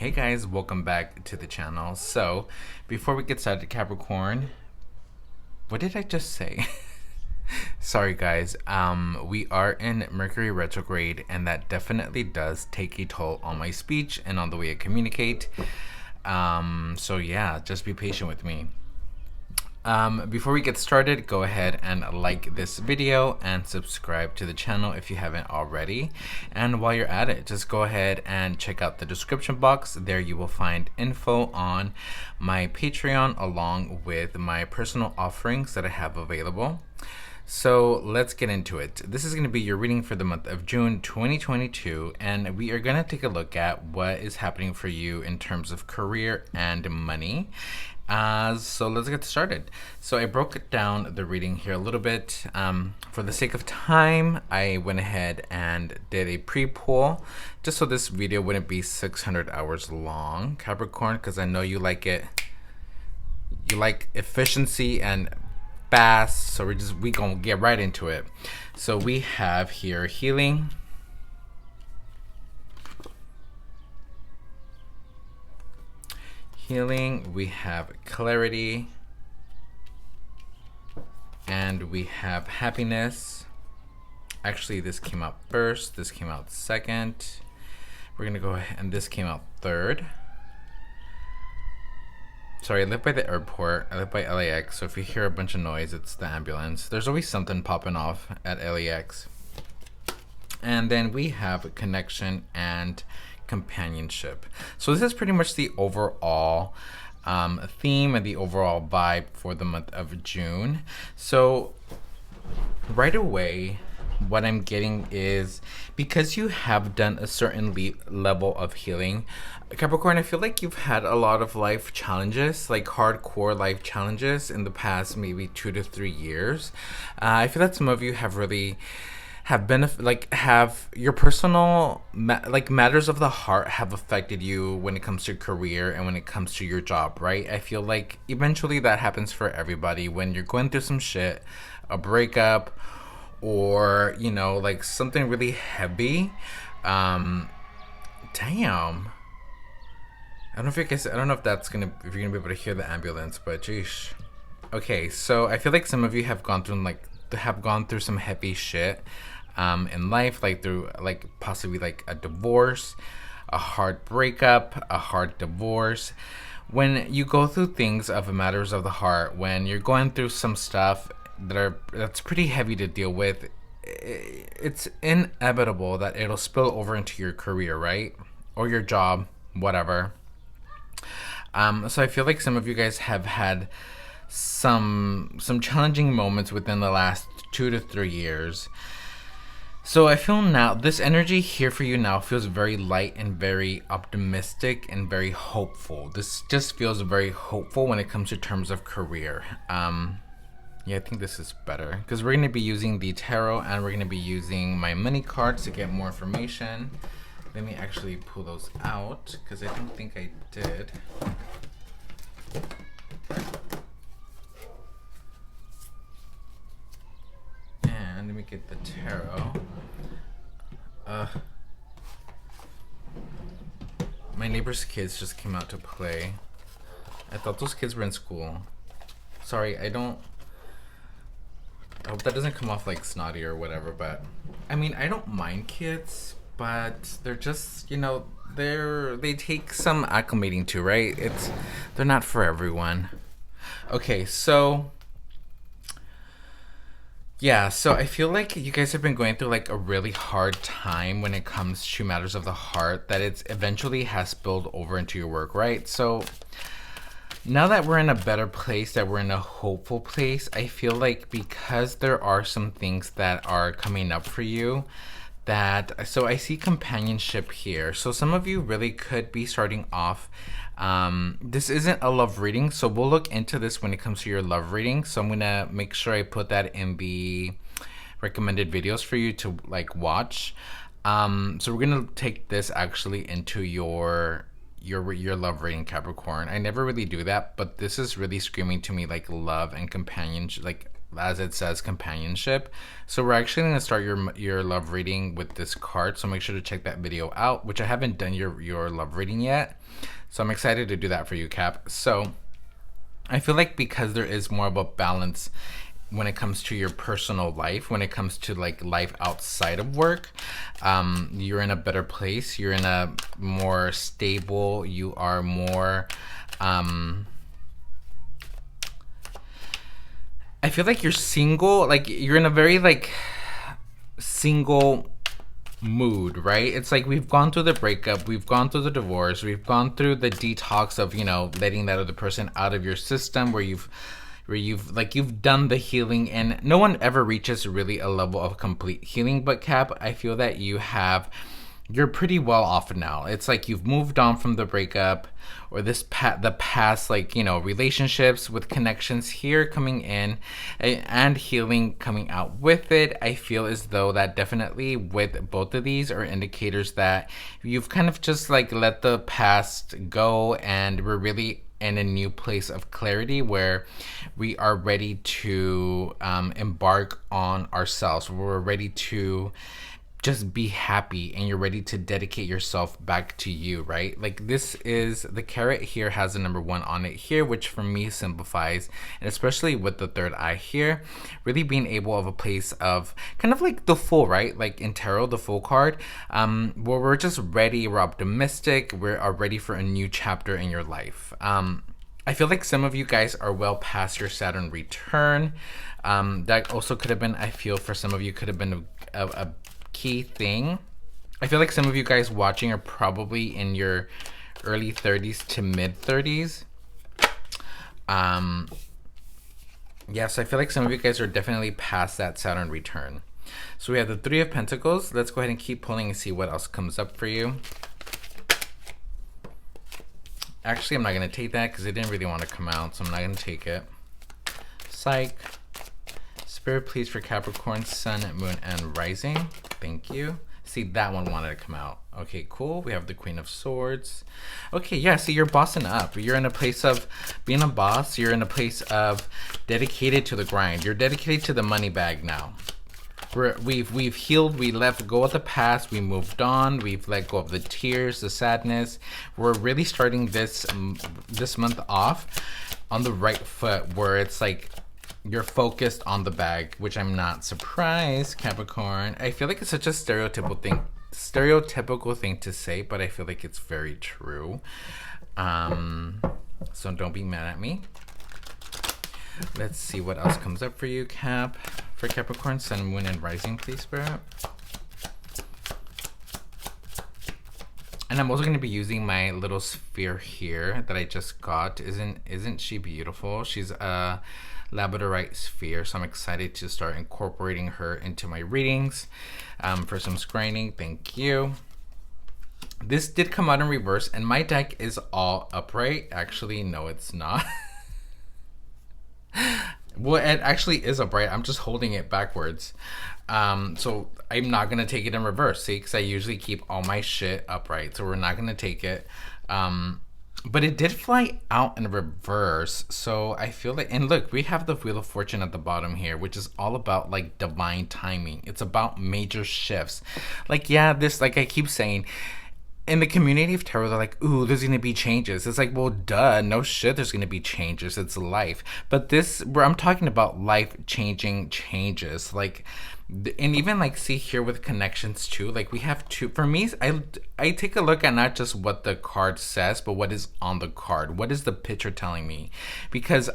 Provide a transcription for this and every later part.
Hey guys, welcome back to the channel. So, before we get started, Capricorn, what did I just say? Sorry guys, we are in Mercury retrograde and that definitely does take a toll on my speech and on the way I communicate. So yeah, just be patient with me. Before we get started, go ahead and like this video and subscribe to the channel if you haven't already. And while you're at it, just go ahead and check out the description box. There you will find info on my Patreon along with my personal offerings that I have available. So let's get into it. This is going to be your reading for the month of June 2022, and we are going to take a look at what is happening for you in terms of career and money. So let's get started. So I broke down the reading here a little bit. For the sake of time, I went ahead and did a pre-poll just so this video wouldn't be 600 hours long, Capricorn, because I know you like it. You like efficiency and fast, so we gonna get right into it. So we have here healing, we have clarity, and we have happiness. Actually, this came out first, this came out second. We're gonna go ahead, and this came out third. Sorry, I live by the airport. I live by LAX, so if you hear a bunch of noise, it's the ambulance. There's always something popping off at LAX. And then we have connection and companionship. So this is pretty much the overall theme and the overall vibe for the month of June. So right away, what I'm getting is because you have done a certain level of healing, Capricorn, I feel like you've had a lot of life challenges, like hardcore life challenges in the past maybe 2 to 3 years. I feel that some of you have really have your personal matters of the heart have affected you when it comes to career and when it comes to your job, right? I feel like eventually that happens for everybody when you're going through some shit, a breakup, or you know, like something really heavy. Damn, I don't know if I don't know if that's if you're gonna be able to hear the ambulance, but geesh. Okay, so I feel like some of you have gone through some heavy shit in life, like possibly like a divorce, a hard breakup, a hard divorce. When you go through things of matters of the heart, when you're going through some stuff that's pretty heavy to deal with, it's inevitable that it'll spill over into your career, right? Or your job, whatever. So I feel like some of you guys have had some challenging moments within the last 2 to 3 years. So I feel now this energy here for you now feels very light and very optimistic and very hopeful. This just feels very hopeful when it comes to terms of career. Yeah, I think this is better because we're going to be using the tarot and we're going to be using my money cards to get more information. Let me actually pull those out because I don't think I did. And let me get the tarot. My neighbor's kids just came out to play. I thought those kids were in school. Sorry, I hope that doesn't come off like snotty or whatever, but I mean, I don't mind kids, but they're just, you know, they take some acclimating to, right? They're not for everyone. Okay, so yeah, so I feel like you guys have been going through like a really hard time when it comes to matters of the heart that it's eventually has spilled over into your work, right? So now that we're in a better place, that we're in a hopeful place, I feel like because there are some things that are coming up for you, so I see companionship here. So some of you really could be starting off. This isn't a love reading, so we'll look into this when it comes to your love reading. So I'm gonna make sure I put that in the recommended videos for you to like watch. So we're gonna take this actually into your love reading, Capricorn. I never really do that, but this is really screaming to me like love and companionship, like as it says, companionship. So we're actually going to start your love reading with this card, so make sure to check that video out, which I haven't done your love reading yet, so I'm excited to do that for you, Cap. So I feel like because there is more of a balance when it comes to your personal life, when it comes to like life outside of work, you're in a better place, you're in a more stable, you are more I feel like you're single, like you're in a very like single mood, right? It's like we've gone through the breakup, we've gone through the divorce, we've gone through the detox of, you know, letting that other person out of your system, where you've done the healing, and no one ever reaches really a level of complete healing. But Cap, I feel that you're pretty well off now. It's like you've moved on from the breakup or the past, like, you know, relationships with connections here coming in and healing coming out with it. I feel as though that definitely with both of these are indicators that you've kind of just like let the past go, and we're really in a new place of clarity where we are ready to embark on ourselves. We're ready to just be happy, and you're ready to dedicate yourself back to you, right? Like, this is the carrot here has a number 1 on it here, which for me simplifies, and especially with the third eye here, really being able of a place of kind of like the Fool, right? Like in tarot, the Fool card, where we're just ready, we're optimistic, we are ready for a new chapter in your life. I feel like some of you guys are well past your Saturn return. That also could have been, I feel for some of you, could have been a key thing. I feel like some of you guys watching are probably in your early 30s to mid 30s. Yes, I feel like some of you guys are definitely past that Saturn return. So we have the 3 of Pentacles. Let's go ahead and keep pulling and see what else comes up for you. Actually, I'm not going to take that because it didn't really want to come out, so I'm not going to take it. Psych. Spirit, please, for Capricorn, Sun, Moon, and Rising. Thank you. See, that one wanted to come out. Okay, cool. We have the Queen of Swords. Okay, yeah, so you're bossing up. You're in a place of being a boss. You're in a place of dedicated to the grind. You're dedicated to the money bag now. We've healed. We let go of the past. We moved on. We've let go of the tears, the sadness. We're really starting this month off on the right foot, where it's like you're focused on the bag, which I'm not surprised, Capricorn. I feel like it's such a stereotypical thing to say, but I feel like it's very true. So don't be mad at me. Let's see what else comes up for you, Cap. For Capricorn, Sun, Moon, and Rising, please, Spirit. And I'm also going to be using my little sphere here that I just got. Isn't she beautiful? She's a labradorite sphere, so I'm excited to start incorporating her into my readings for some scrying. Thank you. This did come out in reverse, and my deck is all upright. Actually, no, it's not. Well, it actually is upright. I'm just holding it backwards. So I'm not going to take it in reverse, see, because I usually keep all my shit upright. So we're not going to take it. But it did fly out in reverse. So I feel like, and look, we have the Wheel of Fortune at the bottom here, which is all about like divine timing. It's about major shifts. Like, yeah, this, like I keep saying, in the community of tarot, they're like, ooh, there's going to be changes. It's like, well, duh, no shit, there's going to be changes. It's life. But this, where I'm talking about life-changing changes, like, and even like, see here with connections too, like we have two, for me, I take a look at not just what the card says, but what is on the card. What is the picture telling me? Because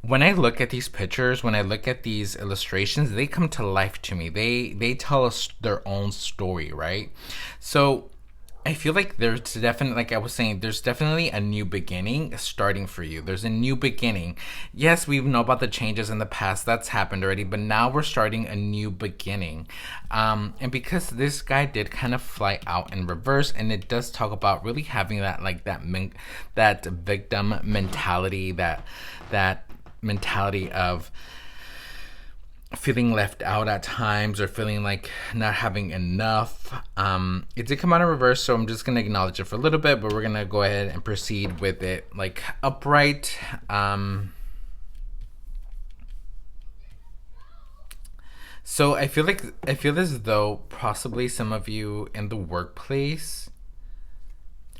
when I look at these pictures, when I look at these illustrations, they come to life to me. They tell us their own story, right? So I feel like there's definitely, like I was saying, there's definitely a new beginning starting for you. There's a new beginning. Yes, we know about the changes in the past. That's happened already, but now we're starting a new beginning. And because this guy did kind of fly out in reverse, and it does talk about really having that, like that victim mentality, that mentality of feeling left out at times or feeling like not having enough. It did come out in reverse, so I'm just going to acknowledge it for a little bit, but we're going to go ahead and proceed with it like upright. So I feel as though possibly some of you in the workplace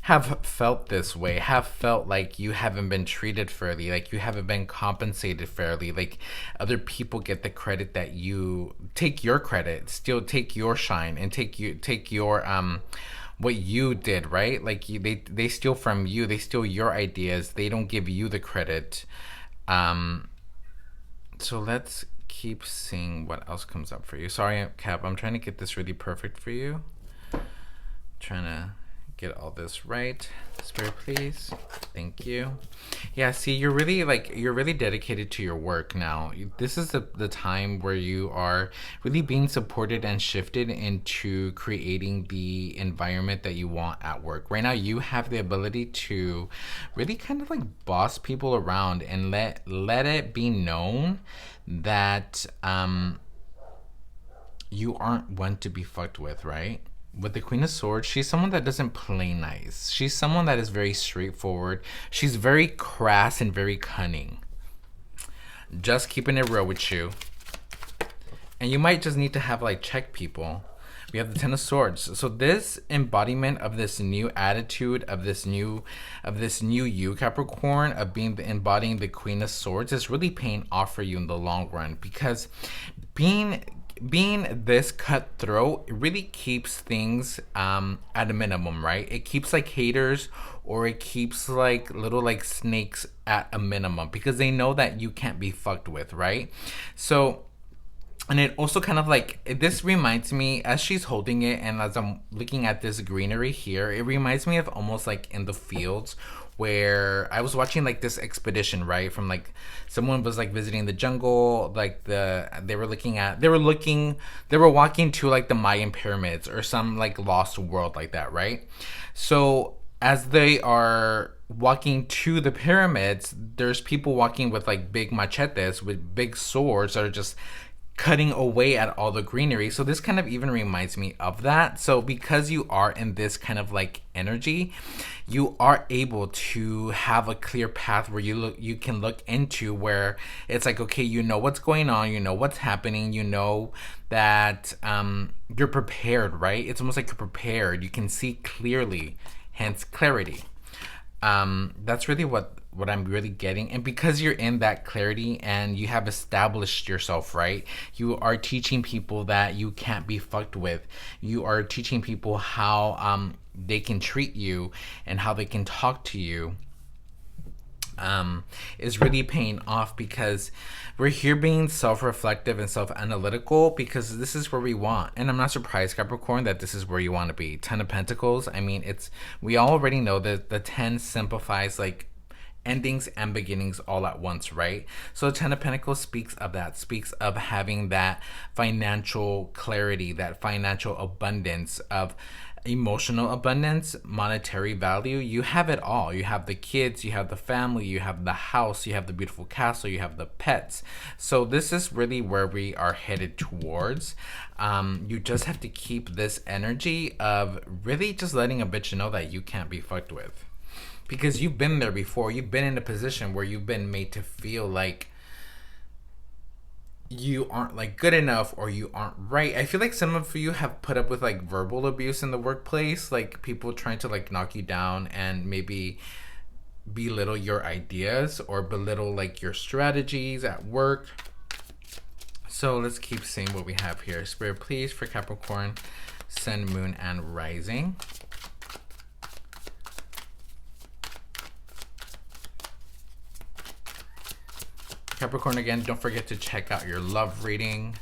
have felt this way, have felt like you haven't been treated fairly, like you haven't been compensated fairly, like other people get the credit that you take your credit, still take your shine and take your what you did, right? Like they steal from you, they steal your ideas, they don't give you the credit. Um so let's keep seeing what else comes up for you. Sorry, Cap, I'm trying to get this really perfect for you. Trying to get all this right. Spirit, please. Thank you. Yeah, see, you're really dedicated to your work now. This is the time where you are really being supported and shifted into creating the environment that you want at work. Right now, you have the ability to really kind of like boss people around and let it be known that you aren't one to be fucked with, right? With the Queen of Swords, she's someone that doesn't play nice. She's someone that is very straightforward. She's very crass and very cunning. Just keeping it real with you. And you might just need to have like check people. We have the Ten of Swords. So this embodiment of this new attitude, of this new you, Capricorn, of embodying the Queen of Swords is really paying off for you in the long run, because being this cutthroat, it really keeps things at a minimum, right? It keeps like haters, or it keeps like little like snakes at a minimum, because they know that you can't be fucked with, right? So, and it also kind of like, this reminds me, as she's holding it and as I'm looking at this greenery here, it reminds me of almost like in the fields, where I was watching like this expedition, right? From like, someone was like visiting the jungle, like they were walking to like the Mayan pyramids or some like lost world like that, right? So as they are walking to the pyramids, there's people walking with like big machetes, with big swords that are just cutting away at all the greenery. So this kind of even reminds me of that. So because you are in this kind of like energy, you are able to have a clear path where you can look into, where it's like, okay, you know what's going on, you know what's happening, you know that you're prepared, right? It's almost like you're prepared. You can see clearly, hence clarity. That's really what I'm really getting. And because you're in that clarity and you have established yourself, right? You are teaching people that you can't be fucked with. You are teaching people how they can treat you and how they can talk to you. Is really paying off, because we're here being self-reflective and self-analytical, because this is where we want. And I'm not surprised, Capricorn, that this is where you want to be. 10 of Pentacles, I mean, we already know that the 10 simplifies like endings and beginnings all at once, right? So 10 of Pentacles speaks of that, speaks of having that financial clarity, that financial abundance, of emotional abundance, monetary value. You have it all. You have the kids, you have the family, you have the house, you have the beautiful castle, you have the pets. So this is really where we are headed towards. You just have to keep this energy of really just letting a bitch know that you can't be fucked with. Because you've been there before. You've been in a position where you've been made to feel like you aren't like good enough, or you aren't right. I feel like some of you have put up with like verbal abuse in the workplace, like people trying to like knock you down and maybe belittle your ideas or belittle like your strategies at work. So let's keep seeing what we have here. Spirit, please, for Capricorn, Sun, Moon, and Rising. Capricorn, again, don't forget to check out your love reading.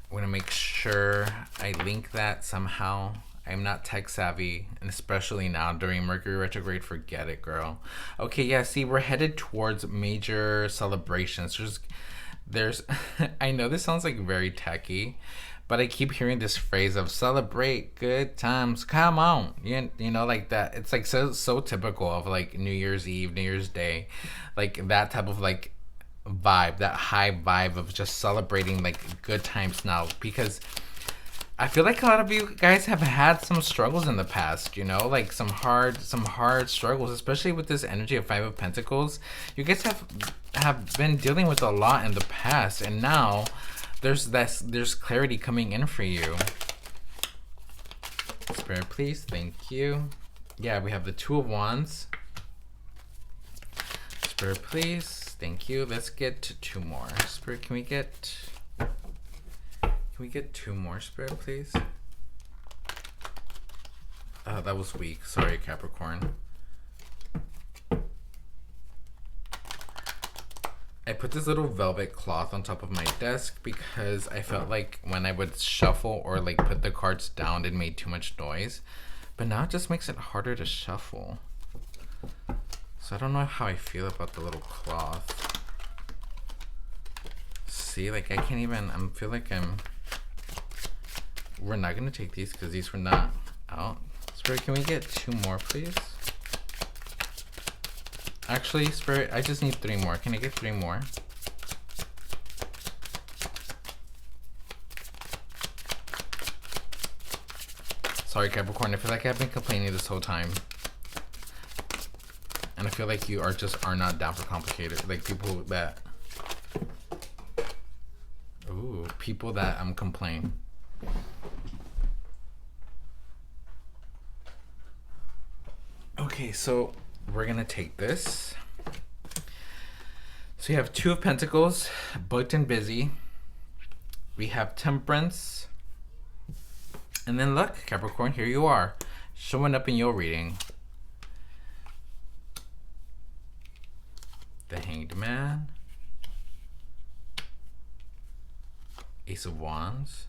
I'm going to make sure I link that somehow. I'm not tech savvy, and especially now during Mercury retrograde, forget it, girl. Okay, yeah, see, we're headed towards major celebrations. There's I know this sounds like very techy, but I keep hearing this phrase of celebrate good times, come on. You know, like that. It's like so typical of like New Year's Eve, New Year's Day, like that type of like vibe, that high vibe of just celebrating like good times now, because I feel like a lot of you guys have had some struggles in the past, you know, like some hard struggles, especially with this energy of 5 of Pentacles. You guys have been dealing with a lot in the past, and now there's clarity coming in for you. Spirit, please. Thank you. Yeah, we have the Two of Wands. Spirit, please. Thank you. Let's get two more. Spirit, can we get two more, Spirit, please? That was weak. Sorry, Capricorn. I put this little velvet cloth on top of my desk because I felt like when I would shuffle or like put the cards down, it made too much noise. But now it just makes it harder to shuffle. So I don't know how I feel about the little cloth. See, like I can't even, I feel like we're not gonna take these because these were not out. Spirit, can we get two more, please? Actually, Spirit, I just need three more. Can I get three more? Sorry, Capricorn. I feel like I've been complaining this whole time. And I feel like you are not down for complicated. Like people that... Ooh, people that complain. Okay, so... we're gonna take this. So you have Two of Pentacles, booked and busy. We have Temperance. And then look, Capricorn, here you are, showing up in your reading. The Hanged Man. Ace of Wands.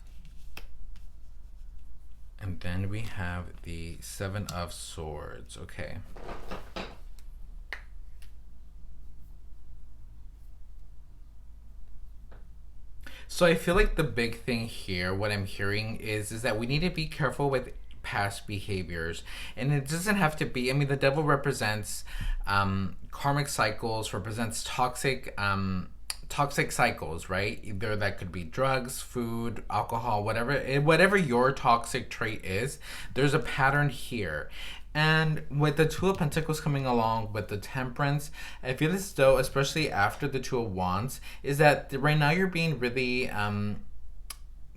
And then we have the Seven of Swords. Okay. So I feel like the big thing here, what I'm hearing is that we need to be careful with past behaviors. And it doesn't have to be, I mean, the devil represents karmic cycles, represents toxic cycles, right? Either that could be drugs, food, alcohol, whatever your toxic trait is, there's a pattern here. And with the Two of Pentacles coming along with the Temperance, I feel as though, especially after the Two of Wands, is that right now you're being really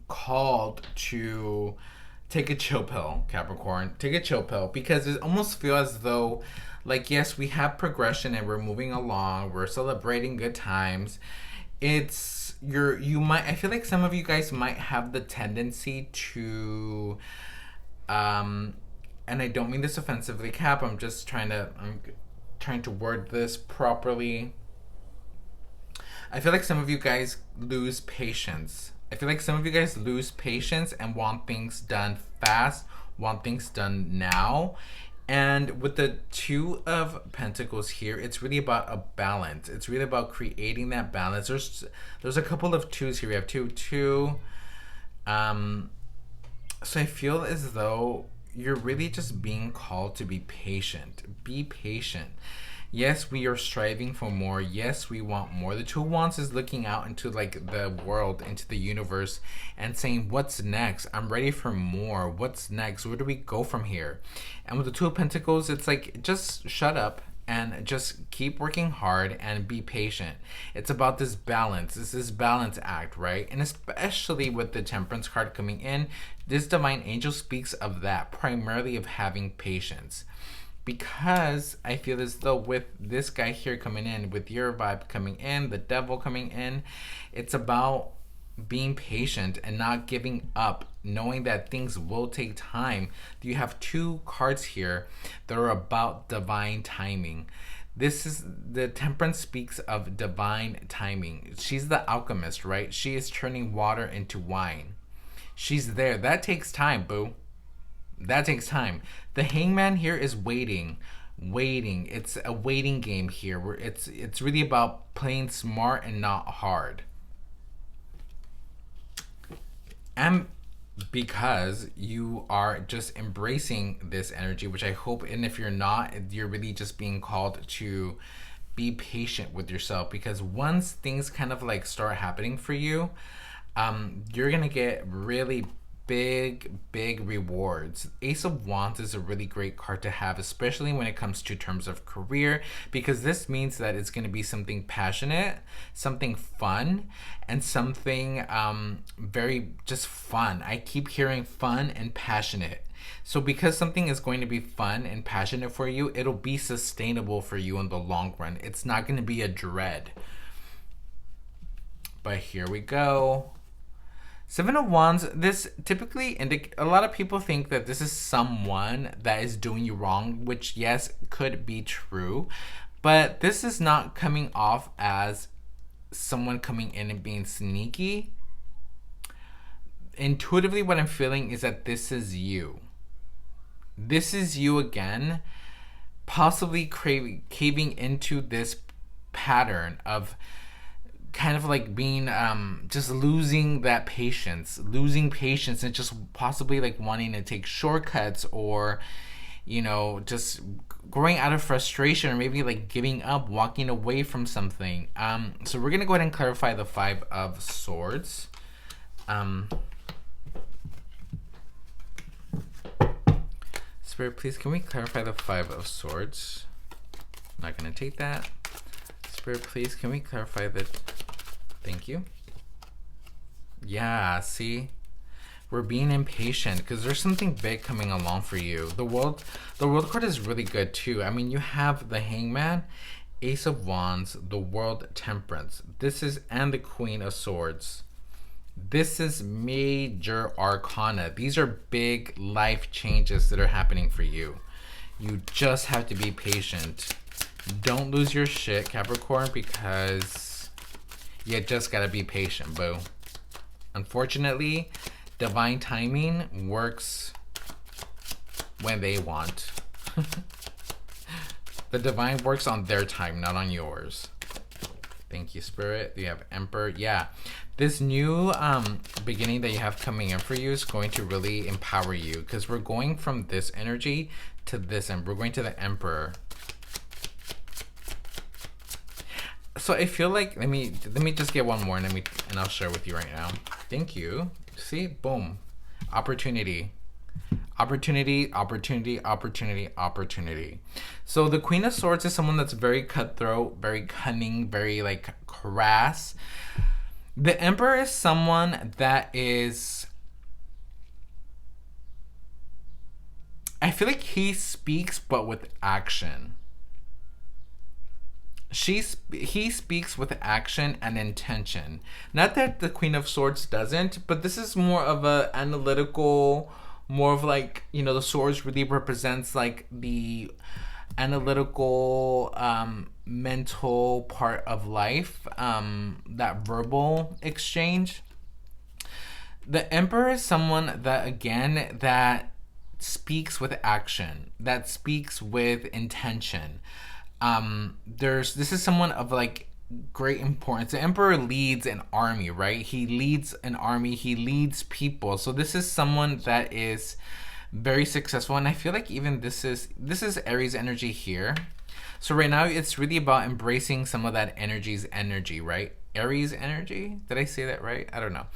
called to take a chill pill, Capricorn. Take a chill pill, because it almost feels as though, like, yes, we have progression and we're moving along, we're celebrating good times. I feel like some of you guys might have the tendency to and I don't mean this offensively, Cap. I'm trying to word this properly. I feel like some of you guys lose patience. I feel like some of you guys lose patience and want things done fast, want things done now. And with the Two of Pentacles here, it's really about a balance. It's really about creating that balance. There's a couple of twos here. We have two. So I feel as though you're really just being called to be patient. Be patient. Yes, we are striving for more. Yes, we want more. The Two of Wands is looking out into like the world, into the universe, and saying, what's next? I'm ready for more. What's next? Where do we go from here? And with the Two of Pentacles, it's like, just shut up and just keep working hard and be patient. It's about this balance. It's this balance act, right? And especially with the Temperance card coming in, this divine angel speaks of that, primarily of having patience. Because I feel as though with this guy here coming in, with your vibe coming in, the devil coming in, it's about being patient and not giving up, knowing that things will take time. You have two cards here that are about divine timing. The Temperance speaks of divine timing. She's the alchemist, right? She is turning water into wine. She's there. That takes time, boo. That takes time. The Hangman here is waiting. It's a waiting game here, where it's really about playing smart and not hard. And because you are just embracing this energy, which I hope, and if you're not, you're really just being called to be patient with yourself, because once things kind of like start happening for you, you're gonna get really big rewards. Ace of Wands is a really great card to have, especially when it comes to terms of career, because this means that it's going to be something passionate, something fun, and something very just fun. I keep hearing fun and passionate. So because something is going to be fun and passionate for you, it'll be sustainable for you in the long run. It's not going to be a dread. But here we go. Seven of Wands, this typically a lot of people think that this is someone that is doing you wrong, which yes, could be true, but this is not coming off as someone coming in and being sneaky. Intuitively, what I'm feeling is that this is you. This is you again, possibly caving into this pattern of kind of like being just losing patience and just possibly like wanting to take shortcuts, or you know, just growing out of frustration, or maybe like giving up, walking away from something. So we're gonna go ahead and clarify the Five of Swords. Spirit, please can we clarify the Five of Swords? I'm not gonna take that. Spirit, please can we clarify the... Thank you. Yeah, see? We're being impatient because there's something big coming along for you. The world card is really good too. I mean, you have the Hangman, Ace of Wands, the World, Temperance. This is, and the Queen of Swords. This is major arcana. These are big life changes that are happening for you. You just have to be patient. Don't lose your shit, Capricorn, because you just gotta be patient, boo. Unfortunately, divine timing works when they want. The divine works on their time, not on yours. Thank you, Spirit. You have Emperor. Yeah, this new beginning that you have coming in for you is going to really empower you, because we're going from this energy to this, and we're going to the Emperor. So I feel like, let me just get one more, and I'll share with you right now. Thank you. See, boom, opportunity. Opportunity, opportunity, opportunity, opportunity. So the Queen of Swords is someone that's very cutthroat, very cunning, very like crass. The Emperor is someone that is, I feel like he speaks but with action. He speaks with action and intention. Not that the Queen of Swords doesn't, but this is more of a analytical, more of like, you know, the swords really represents like the analytical, mental part of life, that verbal exchange. The Emperor is someone that, again, that speaks with action, that speaks with intention. This is someone of like great importance. The Emperor leads an army, right? He leads an army, he leads people. So this is someone that is very successful, and I feel like even this is Aries energy here. So right now it's really about embracing some of that energy, right? Aries energy, did I say that right? I don't know.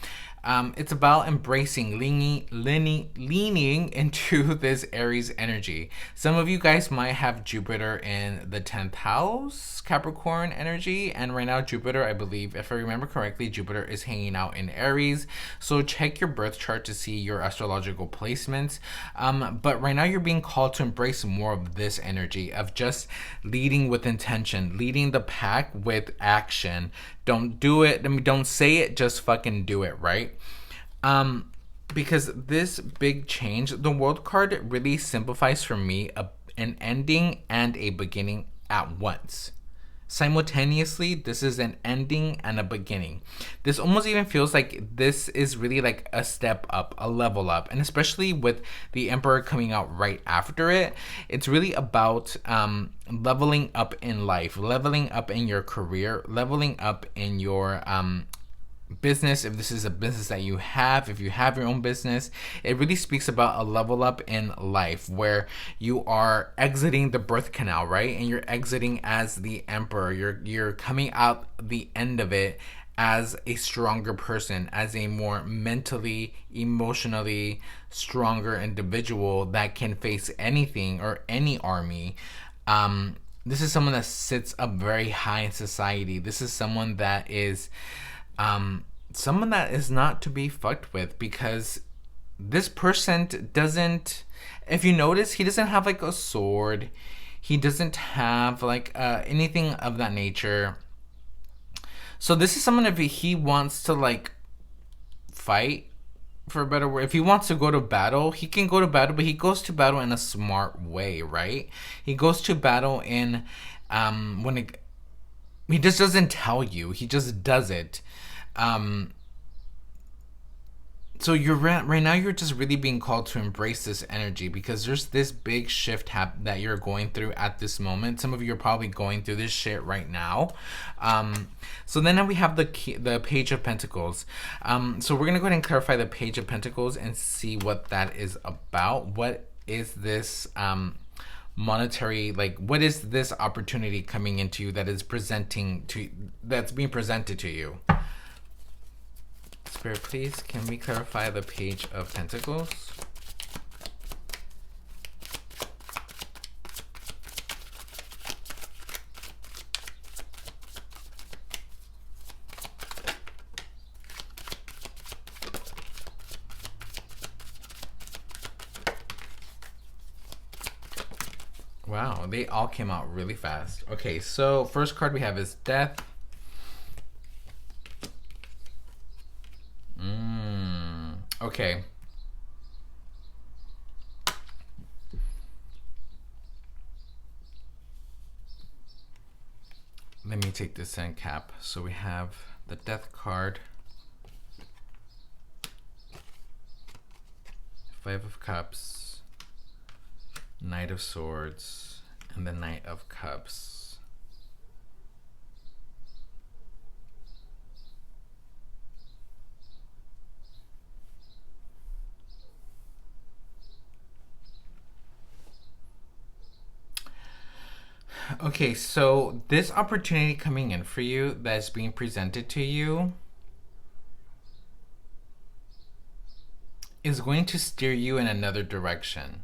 It's about embracing, leaning into this Aries energy. Some of you guys might have Jupiter in the 10th house, Capricorn energy, and right now Jupiter, I believe, if I remember correctly, Jupiter is hanging out in Aries. So check your birth chart to see your astrological placements. But right now you're being called to embrace more of this energy of just leading with intention, leading the pack with action. Don't do it. I mean, don't say it, just fucking do it, right? Because this big change, the World card really simplifies for me an ending and a beginning at once. Simultaneously, this is an ending and a beginning. This almost even feels like this is really like a step up, a level up. And especially with the Emperor coming out right after it, it's really about leveling up in life, leveling up in your career, leveling up in your business. If this is a business that you have, if you have your own business, it really speaks about a level up in life where you are exiting the birth canal, right? And you're exiting as the Emperor. You're coming out the end of it as a stronger person, as a more mentally, emotionally stronger individual that can face anything or any army. This is someone that sits up very high in society. This is someone that is someone that is not to be fucked with, because this person doesn't, if you notice, he doesn't have like a sword. He doesn't have like anything of that nature. So this is someone, if he wants to like fight, for a better word, if he wants to go to battle, he can go to battle, but he goes to battle in a smart way, right? He goes to battle in he just doesn't tell you, he just does it. So you're right now, you're just really being called to embrace this energy, because there's this big shift that you're going through at this moment. Some of you are probably going through this shit right now. So then we have the Page of Pentacles. So we're gonna go ahead and clarify the Page of Pentacles and see what that is about. What is this monetary, like, what is this opportunity coming into you that's being presented to you? Spirit, please, can we clarify the Page of Pentacles? Wow, they all came out really fast. Okay, so first card we have is Death. Okay. Let me take this end cap. So we have the Death card, Five of Cups, Knight of Swords, and the Knight of Cups. Okay, so this opportunity coming in for you that's being presented to you is going to steer you in another direction.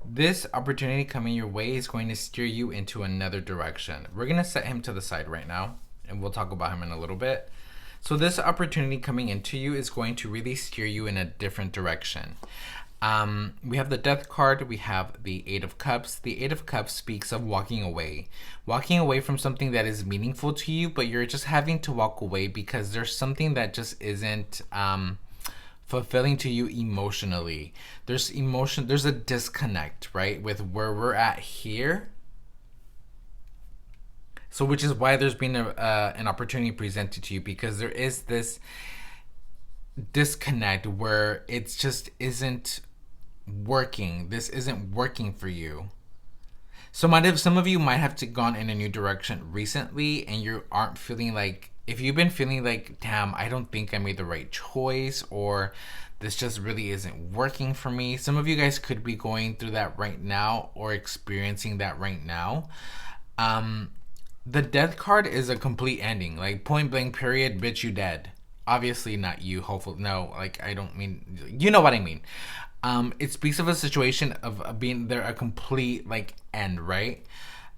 This opportunity coming your way is going to steer you into another direction. We're going to set him to the side right now, and we'll talk about him in a little bit. So this opportunity coming into you is going to really steer you in a different direction. We have the Death card, we have the Eight of Cups. The Eight of Cups speaks of walking away from something that is meaningful to you, but you're just having to walk away because there's something that just isn't fulfilling to you emotionally. There's a disconnect, right, with where we're at here. So which is why there's been an opportunity presented to you, because there is this disconnect where it's just isn't working. This isn't working for you. So some of you might have gone in a new direction recently, and you aren't feeling like, if you've been feeling like, damn, I don't think I made the right choice, or this just really isn't working for me. Some of you guys could be going through that right now, or experiencing that right now. The Death card is a complete ending, like point blank period, bitch, you dead. Obviously not you, hopefully. No, like, I don't mean, you know what I mean. It speaks of a situation of being there, a complete like end, right?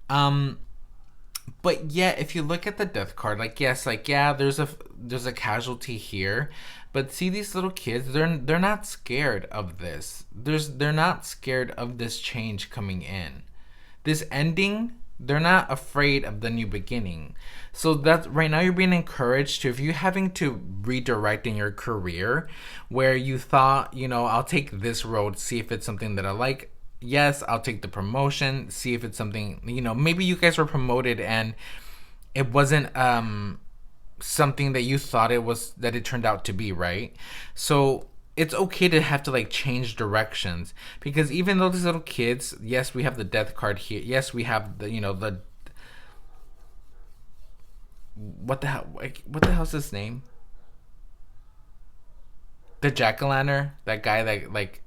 But yeah, if you look at the Death card, like, yes, like, yeah, there's a casualty here, but see, these little kids, they're not scared of this. They're not scared of this change coming in. This ending, they're not afraid of the new beginning. So that's right now you're being encouraged to, if you're having to redirect in your career where you thought, I'll take this road, see if it's something that I like. Yes, I'll take the promotion, see if it's something, maybe you guys were promoted and it wasn't something that you thought it was, that it turned out to be, right? So it's okay to have to like change directions, because even though these little kids, yes, we have the Death card here. Yes, we have the what the hell's his name? The jack-o'-lantern, that guy that, like,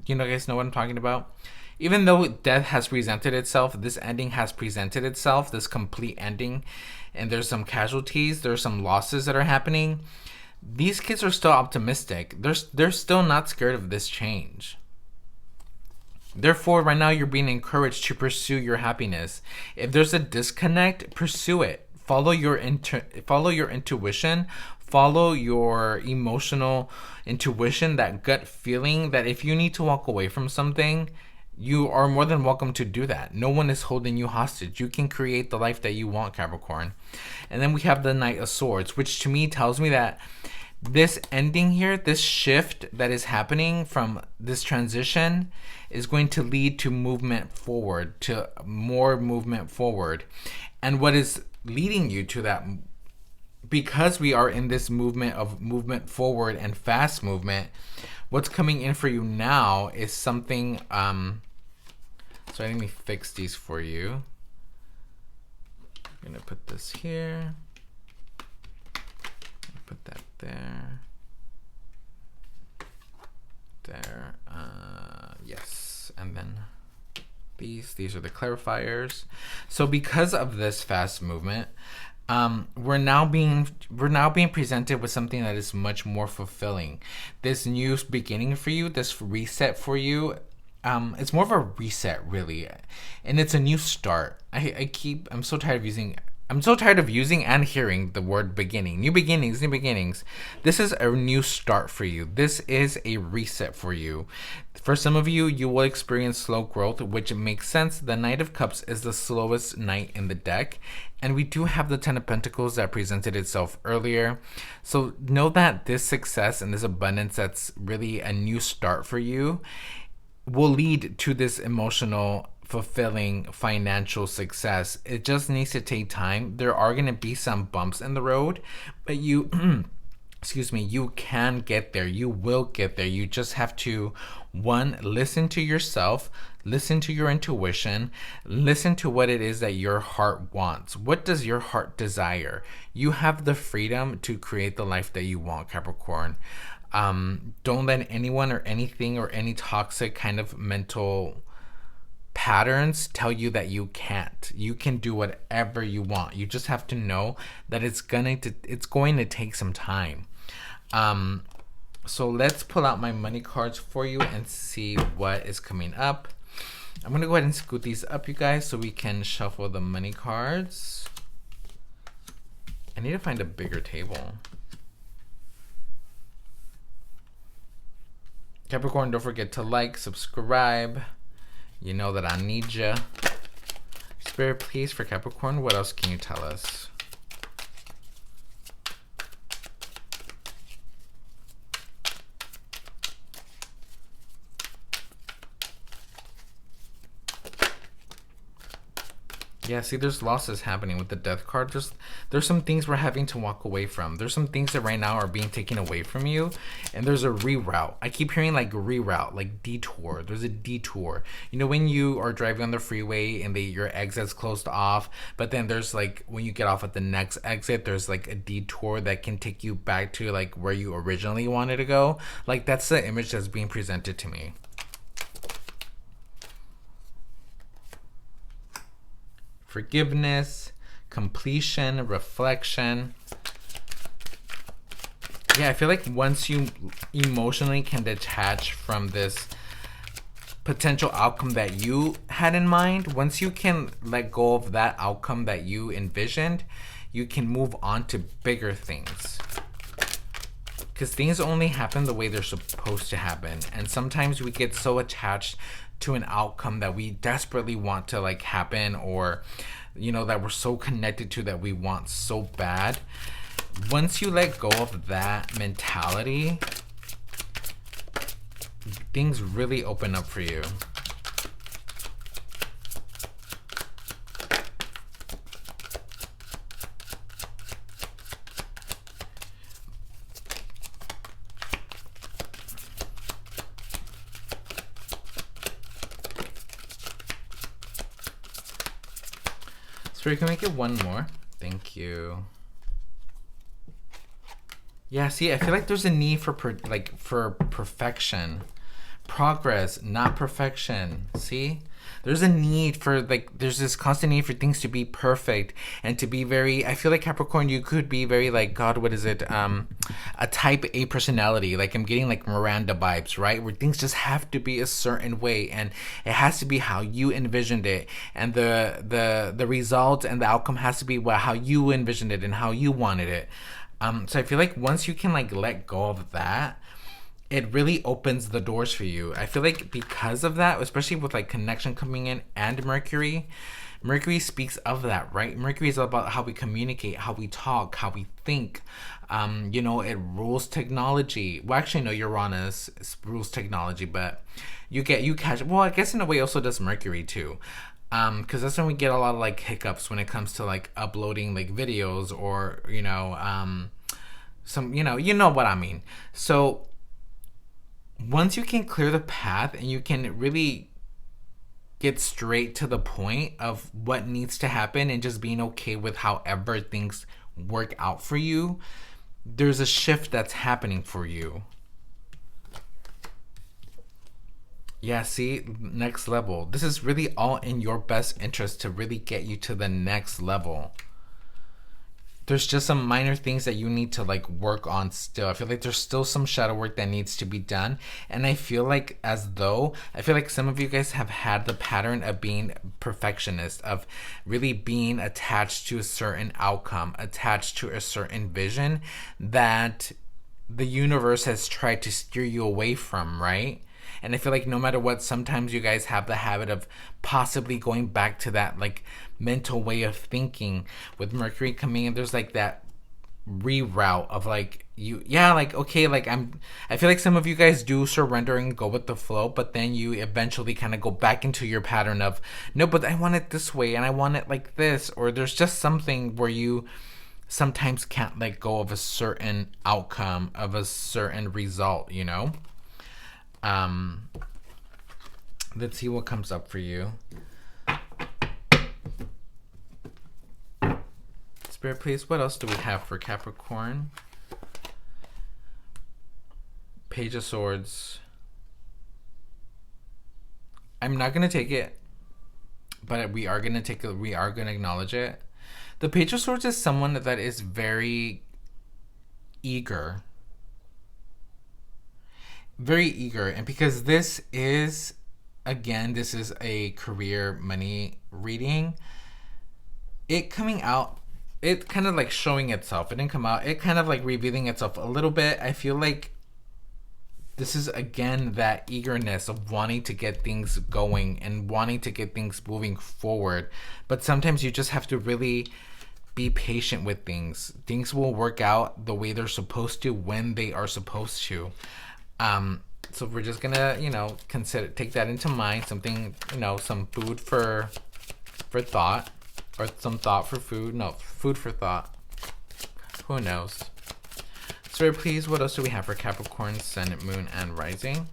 guys know what I'm talking about. Even though death has presented itself, this ending has presented itself, this complete ending. and there's some casualties, there's some losses that are happening, these kids are still optimistic. They're still not scared of this change. Therefore, right now you're being encouraged to pursue your happiness. If there's a disconnect, pursue it. Follow your intuition. Follow your emotional intuition, that gut feeling that if you need to walk away from something, you are more than welcome to do that. No one is holding you hostage. You can create the life that you want, Capricorn. And then we have the Knight of Swords, which to me tells me that this ending here, this shift that is happening from this transition is going to lead to movement forward, to more movement forward. And what is leading you to that, because we are in this movement of movement forward and fast movement, what's coming in for you now is something, so let me fix these for you. I'm gonna put this here, put that there, yes, and then these are the clarifiers. So because of this fast movement, we're now being presented with something that is much more fulfilling. This new beginning for you, this reset for you, it's more of a reset, really, and it's a new start. I'm so tired of using and hearing the word beginning. New beginnings, new beginnings. This is a new start for you. This is a reset for you. For some of you, you will experience slow growth, which makes sense. The Knight of Cups is the slowest knight in the deck. And we do have the Ten of Pentacles that presented itself earlier. So know that this success and this abundance that's really a new start for you will lead to this emotional, fulfilling financial success. It just needs to take time. There are going to be some bumps in the road, but you excuse me, you can get there. You will get there. You just have to, one, listen to yourself, listen to your intuition, listen to what it is that your heart wants. What does your heart desire? You have the freedom to create the life that you want, Capricorn. Don't let anyone or anything or any toxic kind of mental patterns tell you that you can't. You can do whatever you want. You just have to know that it's going to take some time. So let's pull out my money cards for you and see what is coming up. I'm going to go ahead and scoot these up, you guys, so we can shuffle the money cards. I need to find a bigger table. Capricorn, don't forget to like, subscribe. You know that I need ya. Spirit, please, for Capricorn, what else can you tell us? Yeah, see, there's losses happening with the Death card. There's some things we're having to walk away from. There's some things that right now are being taken away from you, and there's a reroute. I keep hearing like reroute, like detour. There's a detour. You know, when you are driving on the freeway and your exit's closed off, but then there's like, when you get off at the next exit, there's like a detour that can take you back to like where you originally wanted to go. Like, that's the image that's being presented to me. Forgiveness, completion, reflection. Yeah, I feel like once you emotionally can detach from this potential outcome that you had in mind, once you can let go of that outcome that you envisioned, you can move on to bigger things. Because things only happen the way they're supposed to happen. And sometimes we get so attached to an outcome that we desperately want to like happen, or you know, that we're so connected to, that we want so bad. Once you let go of that mentality, things really open up for you. So we can make it one more. Thank you. Yeah, see, I feel like there's a need for perfection. progress, not perfection. See? There's a need for, like, there's this constant need for things to be perfect and to be very, I feel like Capricorn, you could be very, like, God, what is it? A type A personality. Like, I'm getting like Miranda vibes, right? Where things just have to be a certain way and it has to be how you envisioned it. And the result and the outcome has to be how you envisioned it and how you wanted it. So I feel like once you can, like, let go of that, it really opens the doors for you. I feel like because of that, especially with, like, connection coming in and Mercury speaks of that, right? Mercury is about how we communicate, how we talk, how we think. You know, it rules technology. Well, actually, no, Uranus rules technology, but you catch. Well, I guess in a way also does Mercury too. Because that's when we get a lot of, like, hiccups when it comes to, like, uploading, like, videos or, you know, some, you know what I mean. So once you can clear the path and you can really get straight to the point of what needs to happen and just being okay with however things work out for you, there's a shift that's happening for you. Yeah, see, next level. This is really all in your best interest to really get you to the next level. There's just some minor things that you need to, like, work on still. I feel like there's still some shadow work that needs to be done. And I feel like some of you guys have had the pattern of being perfectionist, of really being attached to a certain outcome, attached to a certain vision that the universe has tried to steer you away from, right? And I feel like no matter what, sometimes you guys have the habit of possibly going back to that, like, mental way of thinking. With Mercury coming in, there's, like, that reroute of, like, okay, like, I feel like some of you guys do surrender and go with the flow, but then you eventually kind of go back into your pattern of, no, but I want it this way and I want it like this. Or there's just something where you sometimes can't let go of a certain outcome, of a certain result, you know? Let's see what comes up for you. Spirit, please, what else do we have for Capricorn? Page of Swords. I'm not going to take it, but we are going to acknowledge it. The Page of Swords is someone that is very eager. Very eager. And because this is a career money reading, it coming out, it kind of, like, showing itself. It didn't come out. It kind of, like, revealing itself a little bit. I feel like this is, again, that eagerness of wanting to get things going and wanting to get things moving forward. But sometimes you just have to really be patient with things. Things will work out the way they're supposed to when they are supposed to. So we're just gonna, take that into mind. Something, some food for thought, or some thought for food. No, food for thought. Who knows? So please, what else do we have for Capricorn, Sun, Moon, and Rising?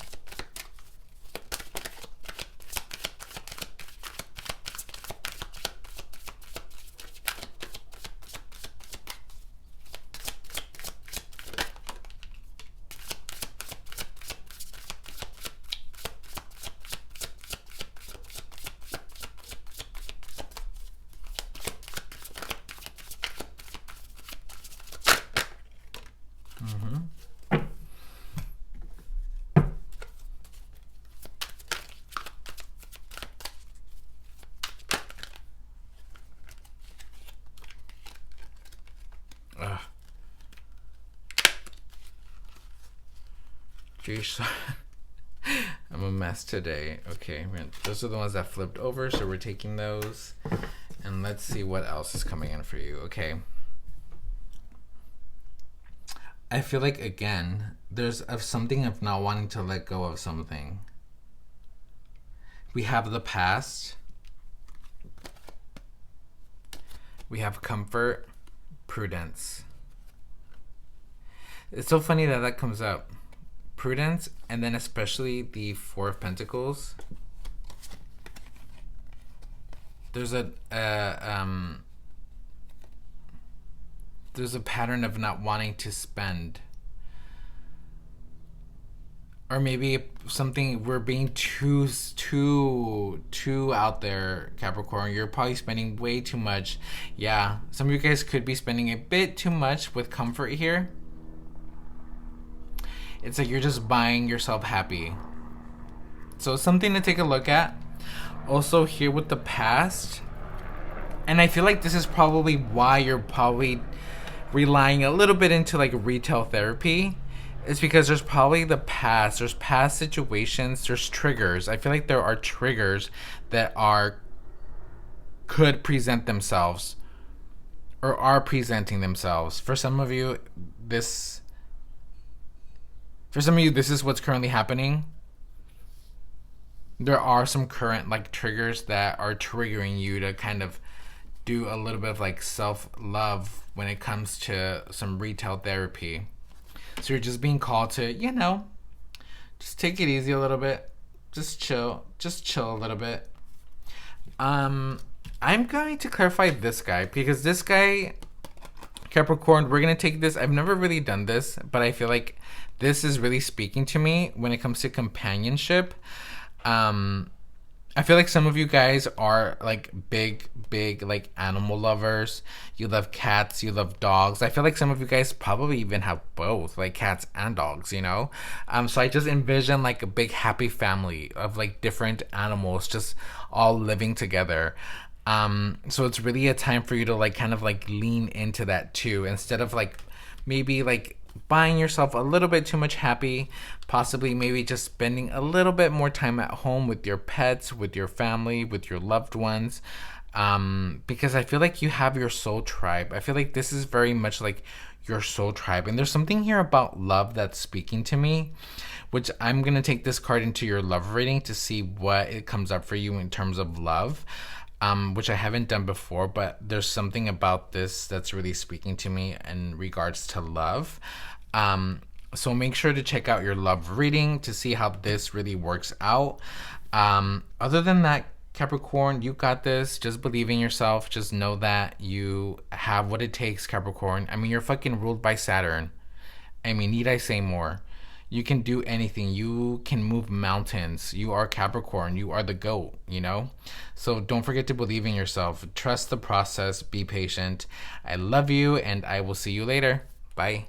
I'm a mess today. Okay, those are the ones that flipped over, so we're taking those. And let's see what else is coming in for you. Okay. I feel like, again, there's something of not wanting to let go of something. We have the past. We have comfort, prudence. It's so funny that comes up. Prudence, and then especially the Four of Pentacles. There's a pattern of not wanting to spend. or maybe something, we're being too out there, Capricorn. You're probably spending way too much. Yeah, some of you guys could be spending a bit too much with comfort here. It's like you're just buying yourself happy. So it's something to take a look at. Also here with the past, and I feel like this is probably why you're probably relying a little bit into like retail therapy. It's because there's probably there's past situations, there's triggers. I feel like there are triggers that could present themselves or are presenting themselves. For some of you, this is what's currently happening. There are some current like triggers that are triggering you to kind of do a little bit of like self-love when it comes to some retail therapy. So you're just being called to, just take it easy a little bit. Just chill a little bit. I'm going to clarify this guy, because this guy, Capricorn, we're going to take this. I've never really done this, but I feel like this is really speaking to me when it comes to companionship. I feel like some of you guys are like big like animal lovers. You love cats, you love dogs. I feel like some of you guys probably even have both, like cats and dogs, So I just envision like a big happy family of like different animals just all living together. So it's really a time for you to like kind of like lean into that too, instead of like maybe like buying yourself a little bit too much happy, possibly maybe just spending a little bit more time at home with your pets, with your family, with your loved ones, because I feel like you have your soul tribe. I feel like this is very much like your soul tribe, and there's something here about love that's speaking to me, which I'm gonna take this card into your love reading to see what it comes up for you in terms of love, which I haven't done before, but there's something about this that's really speaking to me in regards to love. So make sure to check out your love reading to see how this really works out. Other than that, Capricorn, you got this. Just believe in yourself. Just know that you have what it takes, Capricorn. I mean, you're fucking ruled by Saturn. I mean, need I say more? You can do anything. You can move mountains. You are Capricorn. You are the GOAT, So don't forget to believe in yourself. Trust the process. Be patient. I love you, and I will see you later. Bye.